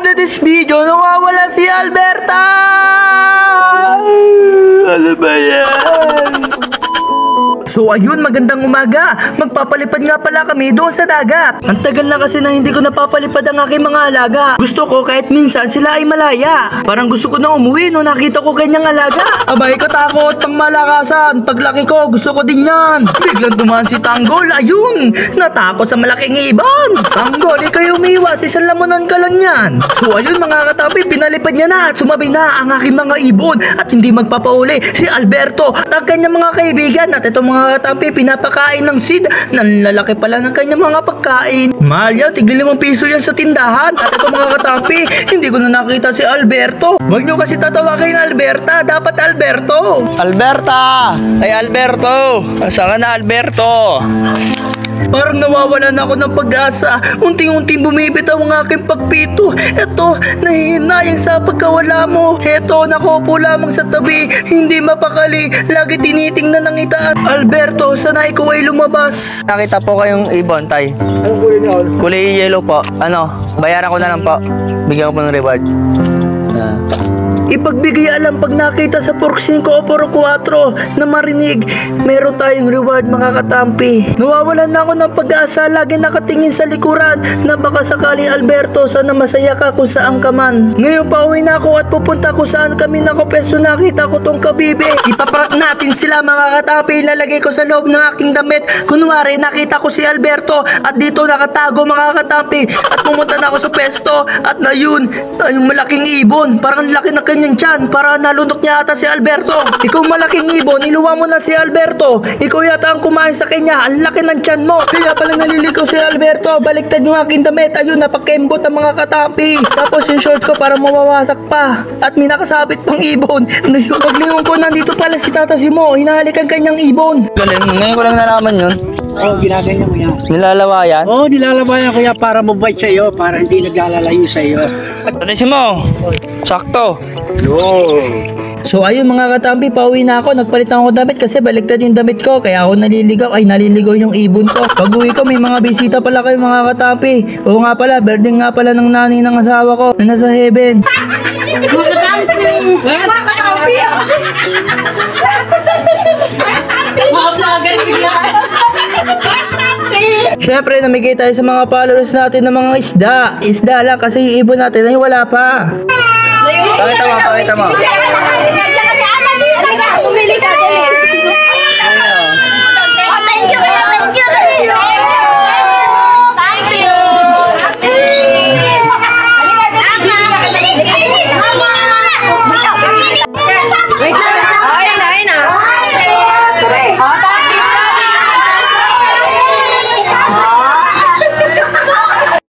to this video, nawawala si Alberta! Ano ba yan? So ayun, magandang umaga. Magpapalipad nga pala kami doon sa dagat. Ang tagal na kasi na hindi ko napapalipad ang aking mga alaga. Gusto ko kahit minsan sila ay malaya. Parang gusto ko na umuwi no nakita ko kanyang alaga. Abay katakot pang malakasan. Paglaki ko gusto ko din yan. Biglang dumaan si Tanggol. Ayun, natakot sa malaking ibon. Tanggol, ikaw umiwas. Isang lamunan ka lang yan. So ayun mga katabi, pinalipad niya na at sumabi na ang aking mga ibon. At hindi magpapauli si Alberto at ang kanyang mga kaibigan. At itong mga katampi, pinapakain ng seed. Nanlalaki pala ng kanyang mga pagkain. Mahal yan, tigli 5 piso yan sa tindahan. At ito mga katampi, hindi ko na nakita si Alberto. Huwag nyo kasi tatawagin Alberta, dapat Alberto. Alberta! Ay Alberto! Saan ka na Alberto? Parang nawawalan ako ng pag-asa. Unting-unting bumibitaw ang aking pagpito. Eto, nahihinayang sa pagkawala mo. Eto, nakupo lamang sa tabi. Hindi mapakali. Lagi tinitingnan ng itaas. Alberto, sana ikaw ay lumabas. Nakita po kayong ibon, tay. Anong kulay niyo? Kulay yellow po. Ano, bayaran ko na lang po. Bigyan ko po ng reward. Ipagbigay alam pag nakita sa Pork 5 o Pork 4 na marinig, meron tayong reward mga katampi. Nawawalan na ako ng pag-asa, lagi nakatingin sa likuran na baka sakali Alberto sana masaya ka kung saan ka man. Ngayon pauwi na ako at pupunta kung saan kami nakopeso nakita ko tong kabibe. Ipaprank natin sila mga katampi, ilalagay ko sa loob ng aking damit. Kunwari nakita ko si Alberto at dito nakatago mga katampi at pumunta na ako sa pesto at na yun, yung malaking ibon, parang laki na kanyang tiyan para nalunok niya ata si Alberto. Ikaw malaking ibon, iluwa mo na si Alberto. Ikaw yata ang kumain sa kanya, ang laki ng tiyan mo. Kaya pala naliligaw si Alberto. Baliktad yung aking damit. Ayun, napakembot ang mga katampi. Tapos yung short ko para mawawasak pa. At may nakasabit pang ibon. Ano yun? Paglingon ko, nandito pala si Tata Simo. Hinahalikan kanyang ibon. Galing, ngayon ko lang nalaman yun. Oo, ginaganyan mo yan. Nilalawayan? Oo, nilalabayan ko yan para mabait sa iyo, para hindi naglalalayo sa iyo. Tata Simo, sakto. Yo. So ayun mga katampi, pauwi na ako. Nagpalit ako damit kasi baligtad yung damit ko. Kaya ako naliligaw. Ay, naliligaw yung ibon ko. Pag uwi ko, may mga bisita pala kayo mga katampi. Oo nga pala, birthday nga pala ng nanay ng asawa ko na nasa heaven. Mga katampi! Mga katampi! Mga vlogger bigla! Syempre, namigay tayo sa mga followers natin ng mga isda. Isda lang kasi yung ibon natin ay wala pa. Pakita mo, pakita mo.